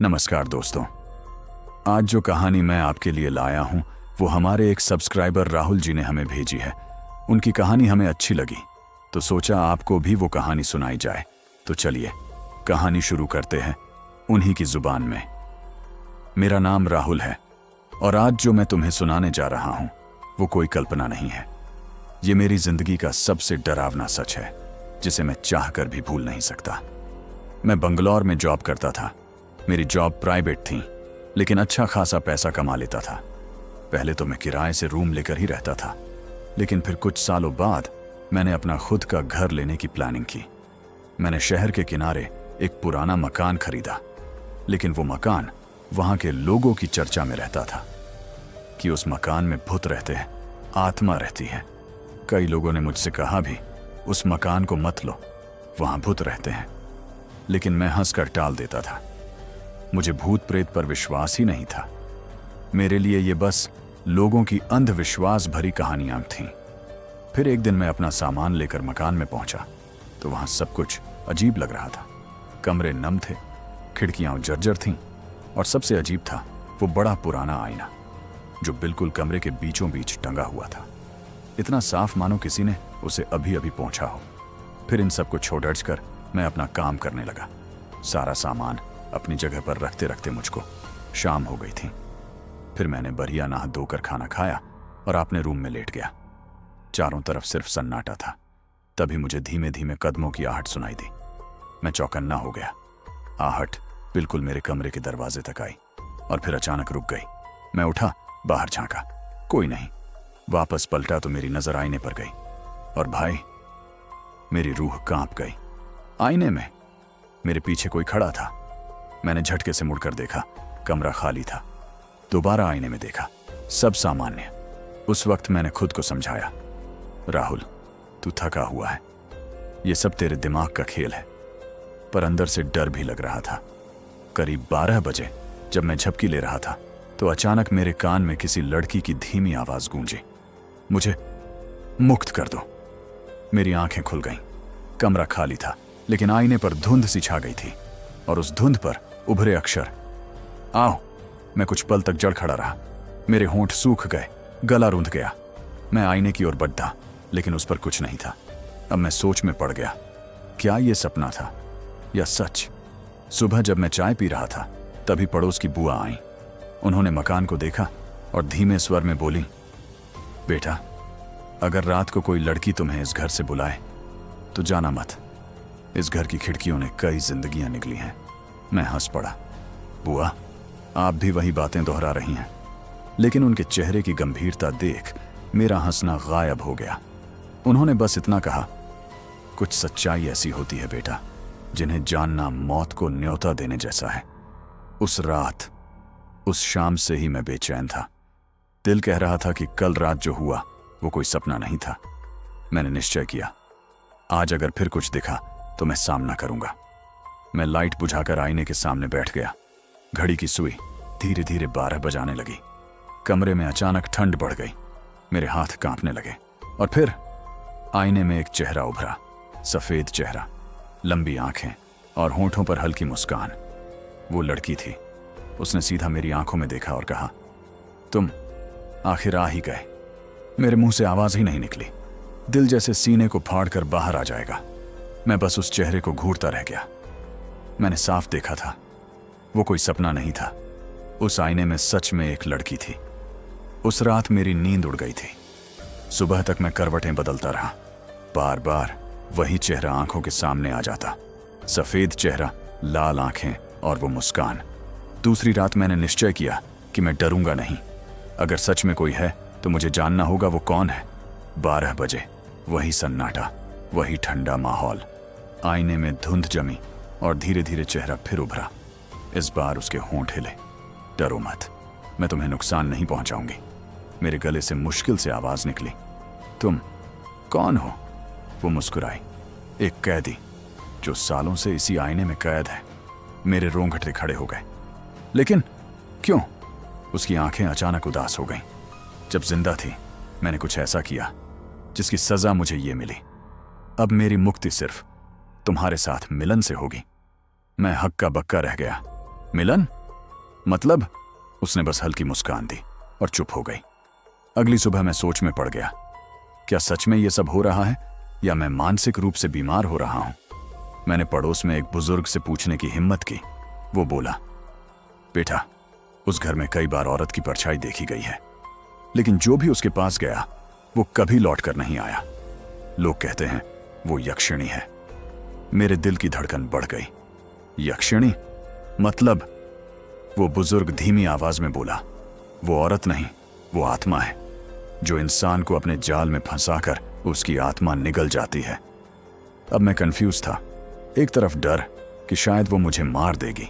नमस्कार दोस्तों। आज जो कहानी मैं आपके लिए लाया हूं वो हमारे एक सब्सक्राइबर राहुल जी ने हमें भेजी है। उनकी कहानी हमें अच्छी लगी तो सोचा आपको भी वो कहानी सुनाई जाए। तो चलिए कहानी शुरू करते हैं उन्हीं की जुबान में। मेरा नाम राहुल है और आज जो मैं तुम्हें सुनाने जा रहा हूं वो कोई कल्पना नहीं है। ये मेरी जिंदगी का सबसे डरावना सच है जिसे मैं चाहकर भी भूल नहीं सकता। मैं बंगलौर में जॉब करता था। मेरी जॉब प्राइवेट थी लेकिन अच्छा खासा पैसा कमा लेता था। पहले तो मैं किराए से रूम लेकर ही रहता था, लेकिन फिर कुछ सालों बाद मैंने अपना खुद का घर लेने की प्लानिंग की। मैंने शहर के किनारे एक पुराना मकान खरीदा, लेकिन वो मकान वहां के लोगों की चर्चा में रहता था कि उस मकान में भूत रहते हैं, आत्मा रहती है। कई लोगों ने मुझसे कहा भी उस मकान को मत लो, वहां भूत रहते हैं, लेकिन मैं हंसकर टाल देता था। मुझे भूत प्रेत पर विश्वास ही नहीं था। मेरे लिए ये बस लोगों की अंधविश्वास भरी कहानियां थीं। फिर एक दिन मैं अपना सामान लेकर मकान में पहुंचा तो वहां सब कुछ अजीब लग रहा था। कमरे नम थे, खिड़कियां जर्जर थीं और सबसे अजीब था वो बड़ा पुराना आईना जो बिल्कुल कमरे के बीचों बीच टंगा हुआ था। इतना साफ मानो किसी ने उसे अभी अभी पोंछा हो। फिर इन सबको छोड़ कर मैं अपना काम करने लगा। सारा सामान अपनी जगह पर रखते रखते मुझको शाम हो गई थी। फिर मैंने बढ़िया नहा धोकर खाना खाया और अपने रूम में लेट गया। चारों तरफ सिर्फ सन्नाटा था। तभी मुझे धीमे धीमे कदमों की आहट सुनाई दी। मैं चौकन्ना हो गया। आहट बिल्कुल मेरे कमरे के दरवाजे तक आई और फिर अचानक रुक गई। मैं उठा, बाहर झांका, कोई नहीं। वापस पलटा तो मेरी नजर आईने पर गई और भाई मेरी रूह कांप गई। आईने में मेरे पीछे कोई खड़ा था। मैंने झटके से मुड़कर देखा, कमरा खाली था। दोबारा आईने में देखा, सब सामान्य। उस वक्त मैंने खुद को समझाया, राहुल तू थका हुआ है, ये सब तेरे दिमाग का खेल है। पर अंदर से डर भी लग रहा था। करीब 12 बजे जब मैं झपकी ले रहा था तो अचानक मेरे कान में किसी लड़की की धीमी आवाज गूंजी, मुझे मुक्त कर दो। मेरी आंखें खुल गईं। कमरा खाली था लेकिन आईने पर धुंध सी छा गई थी और उस धुंध पर उभरे अक्षर, आओ। मैं कुछ पल तक जड़ खड़ा रहा। मेरे होंठ सूख गए, गला रूंध गया। मैं आईने की ओर बढ़ा लेकिन उस पर कुछ नहीं था। अब मैं सोच में पड़ गया, क्या ये सपना था या सच? सुबह जब मैं चाय पी रहा था तभी पड़ोस की बुआ आई। उन्होंने मकान को देखा और धीमे स्वर में बोली, बेटा अगर रात को कोई लड़की तुम्हें इस घर से बुलाए तो जाना मत। इस घर की खिड़कियों ने कई जिंदगियां निकली हैं। मैं हंस पड़ा। बुआ आप भी वही बातें दोहरा रही हैं। लेकिन उनके चेहरे की गंभीरता देख मेरा हंसना गायब हो गया। उन्होंने बस इतना कहा, कुछ सच्चाई ऐसी होती है बेटा जिन्हें जानना मौत को न्योता देने जैसा है। उस रात, उस शाम से ही मैं बेचैन था। दिल कह रहा था कि कल रात जो हुआ वो कोई सपना नहीं था। मैंने निश्चय किया, आज अगर फिर कुछ दिखा तो मैं सामना करूंगा। मैं लाइट बुझाकर आईने के सामने बैठ गया। घड़ी की सुई धीरे धीरे 12 बजाने लगी। कमरे में अचानक ठंड बढ़ गई। मेरे हाथ कांपने लगे और फिर आईने में एक चेहरा उभरा। सफेद चेहरा, लंबी आंखें और होंठों पर हल्की मुस्कान। वो लड़की थी। उसने सीधा मेरी आंखों में देखा और कहा, तुम आखिर आ ही गए। मेरे मुंह से आवाज ही नहीं निकली। दिल जैसे सीने को फाड़कर बाहर आ जाएगा। मैं बस उस चेहरे को घूरता रह गया। मैंने साफ देखा था, वो कोई सपना नहीं था। उस आईने में सच में एक लड़की थी। उस रात मेरी नींद उड़ गई थी। सुबह तक मैं करवटें बदलता रहा। बार बार वही चेहरा आंखों के सामने आ जाता। सफेद चेहरा, लाल आंखें और वो मुस्कान। दूसरी रात मैंने निश्चय किया कि मैं डरूंगा नहीं। अगर सच में कोई है तो मुझे जानना होगा वो कौन है। 12 बजे, वही सन्नाटा, वही ठंडा माहौल। आईने में धुंध जमी और धीरे धीरे चेहरा फिर उभरा। इस बार उसके होंठ हिले, डरो मत, मैं तुम्हें नुकसान नहीं पहुंचाऊंगी। मेरे गले से मुश्किल से आवाज निकली, तुम कौन हो? वो मुस्कुराई, एक कैदी जो सालों से इसी आईने में कैद है। मेरे रोंगटे खड़े हो गए। लेकिन क्यों? उसकी आंखें अचानक उदास हो गईं। जब जिंदा थी मैंने कुछ ऐसा किया जिसकी सजा मुझे ये मिली। अब मेरी मुक्ति सिर्फ तुम्हारे साथ मिलन से होगी। मैं हक्का बक्का रह गया। मिलन? मतलब? उसने बस हल्की मुस्कान दी और चुप हो गई। अगली सुबह मैं सोच में पड़ गया, क्या सच में ये सब हो रहा है या मैं मानसिक रूप से बीमार हो रहा हूं? मैंने पड़ोस में एक बुजुर्ग से पूछने की हिम्मत की। वो बोला, बेटा, उस घर में कई बार औरत की परछाई देखी गई है, लेकिन जो भी उसके पास गया वो कभी लौट कर नहीं आया। लोग कहते हैं वो यक्षिणी है। मेरे दिल की धड़कन बढ़ गई। यक्षिणी? मतलब? वो बुजुर्ग धीमी आवाज में बोला, वो औरत नहीं, वो आत्मा है जो इंसान को अपने जाल में फंसाकर उसकी आत्मा निगल जाती है। अब मैं कंफ्यूज था। एक तरफ डर कि शायद वो मुझे मार देगी,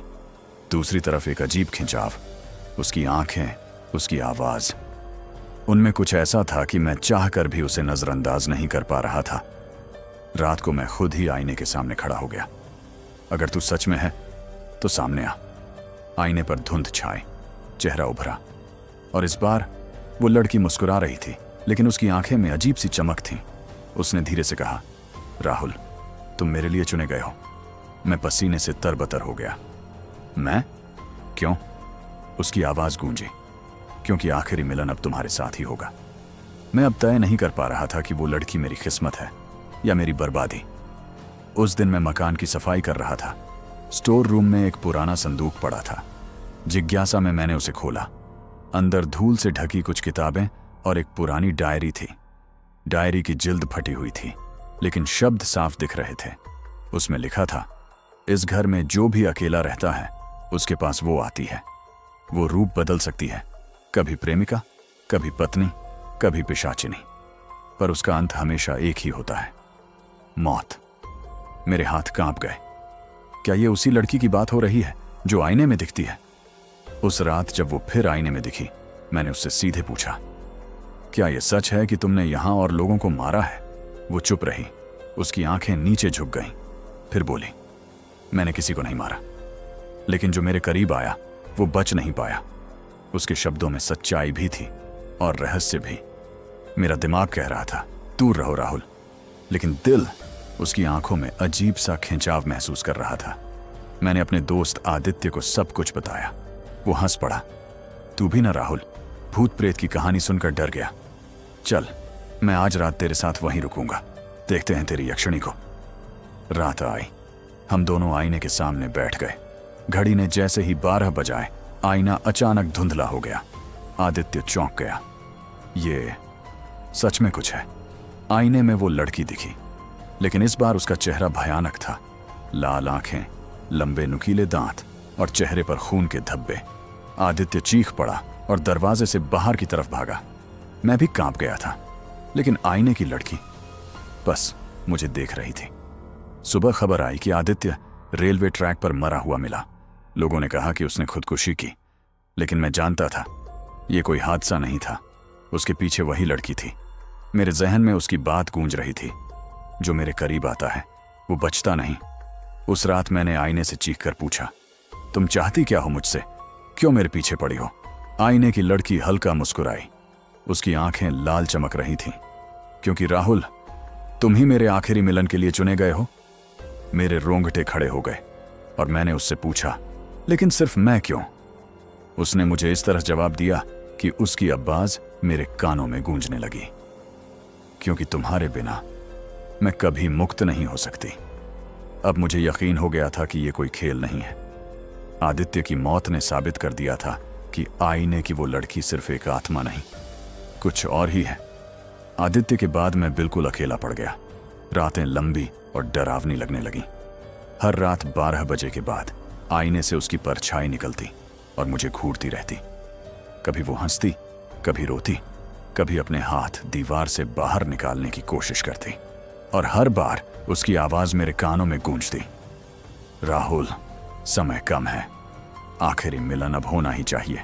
दूसरी तरफ एक अजीब खिंचाव, उसकी आंखें, उसकी आवाज, उनमें कुछ ऐसा था कि मैं चाहकर भी उसे नजरअंदाज नहीं कर पा रहा था। रात को मैं खुद ही आईने के सामने खड़ा हो गया। अगर तू सच में है तो सामने आ। आईने पर धुंध छाई, चेहरा उभरा, और इस बार वो लड़की मुस्कुरा रही थी, लेकिन उसकी आंखें में अजीब सी चमक थी। उसने धीरे से कहा, राहुल, तुम मेरे लिए चुने गए हो। मैं पसीने से तरबतर हो गया। मैं? क्यों? उसकी आवाज गूंजी, क्योंकि आखिरी मिलन अब तुम्हारे साथ ही होगा। मैं अब तय नहीं कर पा रहा था कि वो लड़की मेरी किस्मत है या मेरी बर्बादी। उस दिन मैं मकान की सफाई कर रहा था। स्टोर रूम में एक पुराना संदूक पड़ा था। जिज्ञासा में मैंने उसे खोला। अंदर धूल से ढकी कुछ किताबें और एक पुरानी डायरी थी। डायरी की जिल्द फटी हुई थी, लेकिन शब्द साफ दिख रहे थे। उसमें लिखा था, इस घर में जो भी अकेला रहता है उसके पास वो आती है। वो रूप बदल सकती है, कभी प्रेमिका, कभी पत्नी, कभी पिशाचिनी, पर उसका अंत हमेशा एक ही होता है, मौत। मेरे हाथ कांप गए। क्या ये उसी लड़की की बात हो रही है जो आईने में दिखती है? उस रात जब वो फिर आईने में दिखी, मैंने उससे सीधे पूछा, क्या यह सच है कि तुमने यहां और लोगों को मारा है? वो चुप रही, उसकी आंखें नीचे झुक गईं। फिर बोली, मैंने किसी को नहीं मारा, लेकिन जो मेरे करीब आया वो बच नहीं पाया। उसके शब्दों में सच्चाई भी थी और रहस्य भी। मेरा दिमाग कह रहा था, दूर रहो राहुल, लेकिन दिल उसकी आंखों में अजीब सा खिंचाव महसूस कर रहा था। मैंने अपने दोस्त आदित्य को सब कुछ बताया। वो हंस पड़ा। तू भी ना राहुल, भूत प्रेत की कहानी सुनकर डर गया। चल, मैं आज रात तेरे साथ वहीं रुकूंगा, देखते हैं तेरी यक्षिणी को। रात आई। हम दोनों आईने के सामने बैठ गए। घड़ी ने जैसे ही 12 बजाए, आईना अचानक धुंधला हो गया। आदित्य चौंक गया। ये सच में कुछ है। आईने में वो लड़की दिखी, लेकिन इस बार उसका चेहरा भयानक था। लाल आंखें, लंबे नुकीले दांत और चेहरे पर खून के धब्बे। आदित्य चीख पड़ा और दरवाजे से बाहर की तरफ भागा। मैं भी कांप गया था, लेकिन आईने की लड़की बस मुझे देख रही थी। सुबह खबर आई कि आदित्य रेलवे ट्रैक पर मरा हुआ मिला। लोगों ने कहा कि उसने खुदकुशी की, लेकिन मैं जानता था यह कोई हादसा नहीं था। उसके पीछे वही लड़की थी। मेरे जहन में उसकी बात गूंज रही थी, जो मेरे करीब आता है वो बचता नहीं। उस रात मैंने आईने से चीख कर पूछा, तुम चाहती क्या हो मुझसे? क्यों मेरे पीछे पड़ी हो? आईने की लड़की हल्का मुस्कुराई। उसकी आंखें लाल चमक रही थीं। क्योंकि राहुल, तुम ही मेरे आखिरी मिलन के लिए चुने गए हो। मेरे रोंगटे खड़े हो गए और मैंने उससे पूछा, लेकिन सिर्फ मैं क्यों? उसने मुझे इस तरह जवाब दिया कि उसकी आवाज मेरे कानों में गूंजने लगी, क्योंकि तुम्हारे बिना मैं कभी मुक्त नहीं हो सकती। अब मुझे यकीन हो गया था कि यह कोई खेल नहीं है। आदित्य की मौत ने साबित कर दिया था कि आईने की वो लड़की सिर्फ एक आत्मा नहीं, कुछ और ही है। आदित्य के बाद मैं बिल्कुल अकेला पड़ गया। रातें लंबी और डरावनी लगने लगी। हर रात 12 बजे के बाद आईने से उसकी परछाई निकलती और मुझे घूरती रहती। कभी वो हंसती, कभी रोती, कभी अपने हाथ दीवार से बाहर निकालने की कोशिश करती, और हर बार उसकी आवाज मेरे कानों में गूंजती, राहुल, समय कम है, आखिरी मिलन अब होना ही चाहिए।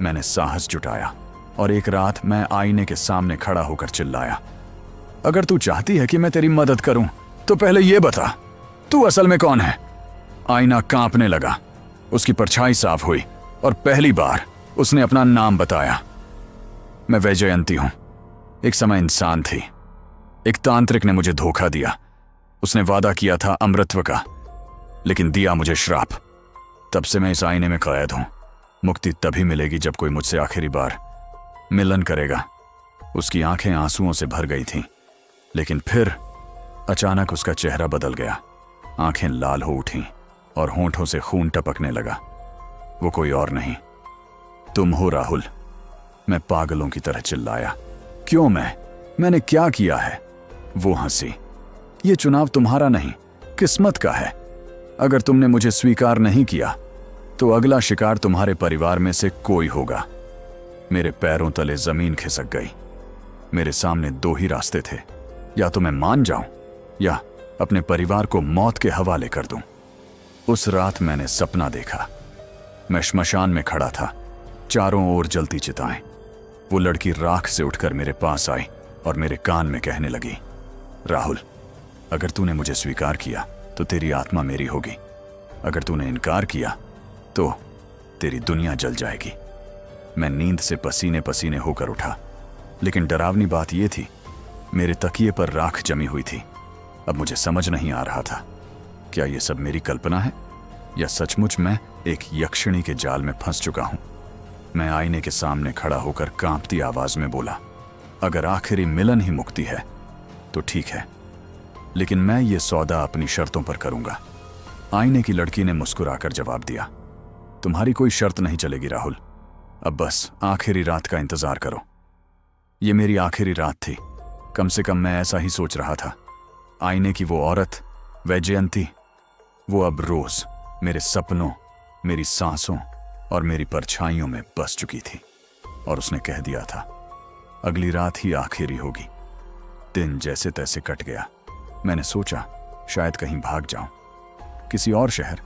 मैंने साहस जुटाया और एक रात मैं आईने के सामने खड़ा होकर चिल्लाया, अगर तू चाहती है कि मैं तेरी मदद करूं तो पहले ये बता, तू असल में कौन है? आईना कांपने लगा। उसकी परछाई साफ हुई और पहली बार उसने अपना नाम बताया। मैं वैजयंती हूं। एक समय इंसान थी। एक तांत्रिक ने मुझे धोखा दिया। उसने वादा किया था अमृतत्व का, लेकिन दिया मुझे श्राप। तब से मैं इस आईने में कैद हूं। मुक्ति तभी मिलेगी जब कोई मुझसे आखिरी बार मिलन करेगा। उसकी आंखें आंसुओं से भर गई थीं, लेकिन फिर अचानक उसका चेहरा बदल गया। आंखें लाल हो उठीं और होंठों से खून टपकने लगा। वो कोई और नहीं, तुम हो राहुल। मैं पागलों की तरह चिल्लाया। क्यों मैंने क्या किया है? वो हंसी। ये चुनाव तुम्हारा नहीं, किस्मत का है। अगर तुमने मुझे स्वीकार नहीं किया तो अगला शिकार तुम्हारे परिवार में से कोई होगा। मेरे पैरों तले जमीन खिसक गई। मेरे सामने दो ही रास्ते थे, या तो मैं मान जाऊं या अपने परिवार को मौत के हवाले कर दूं। उस रात मैंने सपना देखा। मैं श्मशान में खड़ा था, चारों ओर जलती चिताएं। वो लड़की राख से उठकर मेरे पास आई और मेरे कान में कहने लगी, राहुल, अगर तूने मुझे स्वीकार किया तो तेरी आत्मा मेरी होगी। अगर तूने इनकार किया तो तेरी दुनिया जल जाएगी। मैं नींद से पसीने पसीने होकर उठा, लेकिन डरावनी बात यह थी, मेरे तकिए पर राख जमी हुई थी। अब मुझे समझ नहीं आ रहा था, क्या यह सब मेरी कल्पना है या सचमुच मैं एक यक्षिणी के जाल में फंस चुका हूं। मैं आईने के सामने खड़ा होकर कांपती आवाज में बोला, अगर आखिरी मिलन ही मुक्ति है तो ठीक है, लेकिन मैं ये सौदा अपनी शर्तों पर करूंगा। आईने की लड़की ने मुस्कुराकर जवाब दिया, तुम्हारी कोई शर्त नहीं चलेगी राहुल। अब बस आखिरी रात का इंतजार करो। ये मेरी आखिरी रात थी, कम से कम मैं ऐसा ही सोच रहा था। आईने की वो औरत, वैजयंती, वो अब रोज मेरे सपनों, मेरी सांसों और मेरी परछाइयों में बस चुकी थी। और उसने कह दिया था, अगली रात ही आखिरी होगी। दिन जैसे तैसे कट गया। मैंने सोचा शायद कहीं भाग जाऊं, किसी और शहर,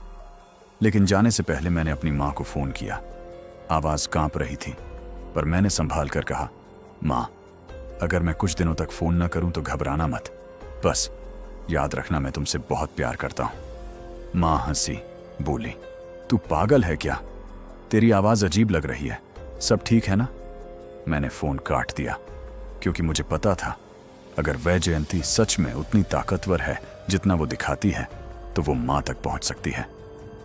लेकिन जाने से पहले मैंने अपनी मां को फोन किया। आवाज कांप रही थी, पर मैंने संभाल कर कहा, मां, अगर मैं कुछ दिनों तक फोन न करूं तो घबराना मत। बस याद रखना मैं तुमसे बहुत प्यार करता हूं। मां हंसी, बोली, तू पागल है क्या? तेरी आवाज अजीब लग रही है, सब ठीक है ना? मैंने फोन काट दिया, क्योंकि मुझे पता था अगर वैजयंती सच में उतनी ताकतवर है जितना वो दिखाती है तो वो मां तक पहुंच सकती है।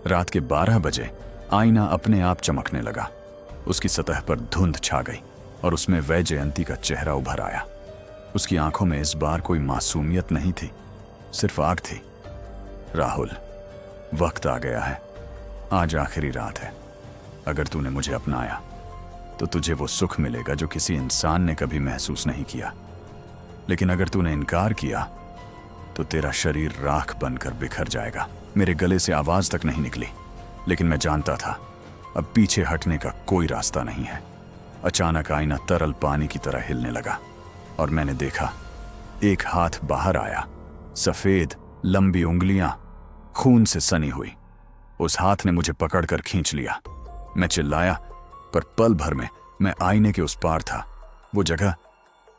रात के 12 बजे आईना अपने आप चमकने लगा। उसकी सतह पर धुंध छा गई और उसमें वैजयंती का चेहरा उभर आया। उसकी आंखों में इस बार कोई मासूमियत नहीं थी, सिर्फ आग थी। राहुल, वक्त आ गया है, आज आखिरी रात है। अगर तूने मुझे अपनाया तो तुझे वो सुख मिलेगा जो किसी इंसान ने कभी महसूस नहीं किया, लेकिन अगर तूने इनकार किया तो तेरा शरीर राख बनकर बिखर जाएगा। मेरे गले से आवाज तक नहीं निकली, लेकिन मैं जानता था अब पीछे हटने का कोई रास्ता नहीं है। अचानक आईना तरल पानी की तरह हिलने लगा और मैंने देखा एक हाथ बाहर आया, सफेद लंबी उंगलियां खून से सनी हुई। उस हाथ ने मुझे पकड़कर खींच लिया। मैं चिल्लाया, पर पल भर में मैं आईने के उस पार था। वो जगह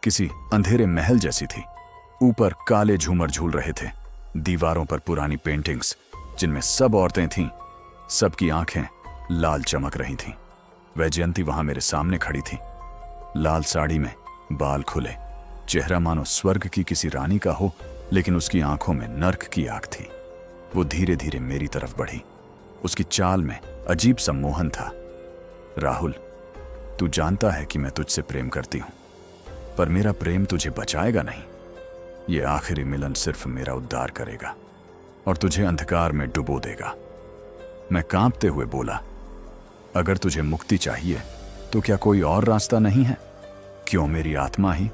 किसी अंधेरे महल जैसी थी। ऊपर काले झूमर झूल रहे थे, दीवारों पर पुरानी पेंटिंग्स जिनमें सब औरतें थीं, सबकी आंखें लाल चमक रही थीं। वैजयंती वहां मेरे सामने खड़ी थी, लाल साड़ी में, बाल खुले, चेहरा मानो स्वर्ग की किसी रानी का हो, लेकिन उसकी आंखों में नर्क की आग थी। वो धीरे धीरे मेरी तरफ बढ़ी। उसकी चाल में अजीब सा मोहन था। राहुल, तू जानता है कि मैं तुझसे प्रेम करती हूं, पर मेरा प्रेम तुझे बचाएगा नहीं। ये आखिरी मिलन सिर्फ मेरा उद्धार करेगा और तुझे अंधकार में डुबो देगा। मैं कांपते हुए बोला, अगर तुझे मुक्ति चाहिए तो क्या कोई और रास्ता नहीं है? क्यों मेरी आत्मा ही?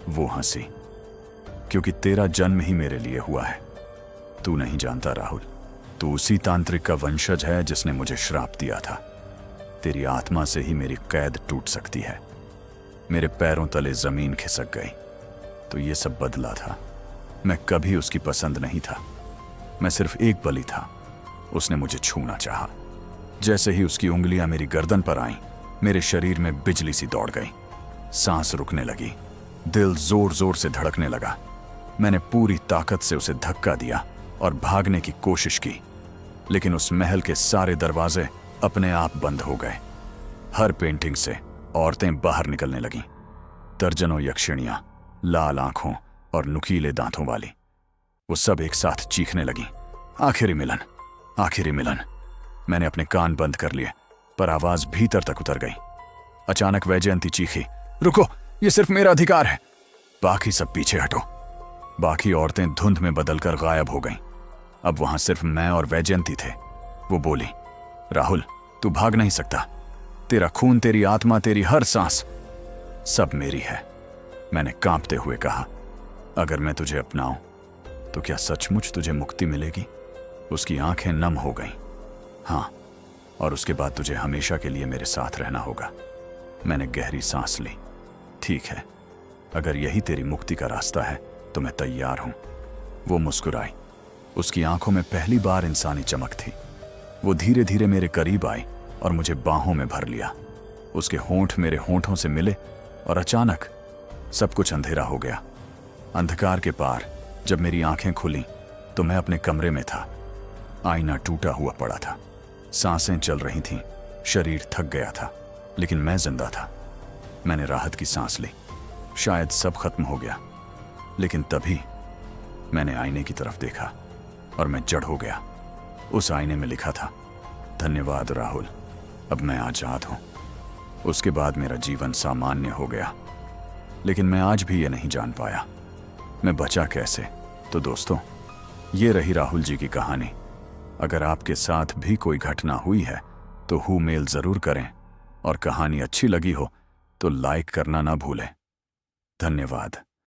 वो हंसी, क्योंकि तेरा जन्म ही मेरे लिए हुआ है। तू नहीं जानता राहुल, तू उसी तांत्रिक का वंशज है जिसने मुझे श्राप दिया था। तेरी आत्मा से ही मेरी कैद टूट सकती है। मेरे पैरों तले जमीन खिसक गई। तो ये सब बदला था। मैं कभी उसकी पसंद नहीं था, मैं सिर्फ एक बलि था। उसने मुझे छूना चाहा। जैसे ही उसकी उंगलियां मेरी गर्दन पर आईं, मेरे शरीर में बिजली सी दौड़ गई। सांस रुकने लगी, दिल जोर जोर से धड़कने लगा। मैंने पूरी ताकत से उसे धक्का दिया और भागने की कोशिश की, लेकिन उस महल के सारे दरवाजे अपने आप बंद हो गए। हर पेंटिंग से औरतें बाहर निकलने लगीं, दर्जनों यक्षिणियां, लाल आंखों और नुकीले दांतों वाली। वो सब एक साथ चीखने लगीं, आखिरी मिलन, आखिरी मिलन। मैंने अपने कान बंद कर लिए, पर आवाज भीतर तक उतर गई। अचानक वैजयंती चीखी, रुको, ये सिर्फ मेरा अधिकार है। बाकी सब पीछे हटो। बाकी औरतें धुंध में बदलकर गायब हो गईं। अब वहां सिर्फ मैं और वैजयंती थे। वो बोली, राहुल, तू भाग नहीं सकता। तेरा खून, तेरी आत्मा, तेरी हर सांस सब मेरी है। मैंने कांपते हुए कहा, अगर मैं तुझे अपनाऊं तो क्या सचमुच तुझे मुक्ति मिलेगी? उसकी आंखें नम हो गईं। हाँ, और उसके बाद तुझे हमेशा के लिए मेरे साथ रहना होगा। मैंने गहरी सांस ली। ठीक है, अगर यही तेरी मुक्ति का रास्ता है तो मैं तैयार हूं। वो मुस्कुराई। उसकी आंखों में पहली बार इंसानी चमक थी। वो धीरे धीरे मेरे करीब आई और मुझे बाहों में भर लिया। उसके होंठ मेरे होंठों से मिले और अचानक सब कुछ अंधेरा हो गया। अंधकार के पार जब मेरी आंखें खुली तो मैं अपने कमरे में था। आईना टूटा हुआ पड़ा था। सांसें चल रही थीं, शरीर थक गया था, लेकिन मैं जिंदा था। मैंने राहत की सांस ली। शायद सब खत्म हो गया, लेकिन तभी मैंने आईने की तरफ देखा और मैं जड़ हो गया। उस आईने में लिखा था, धन्यवाद राहुल, अब मैं आजाद हूं। उसके बाद मेरा जीवन सामान्य हो गया, लेकिन मैं आज भी ये नहीं जान पाया मैं बचा कैसे। तो दोस्तों, ये रही राहुल जी की कहानी। अगर आपके साथ भी कोई घटना हुई है तो मेल जरूर करें, और कहानी अच्छी लगी हो तो लाइक करना ना भूलें। धन्यवाद।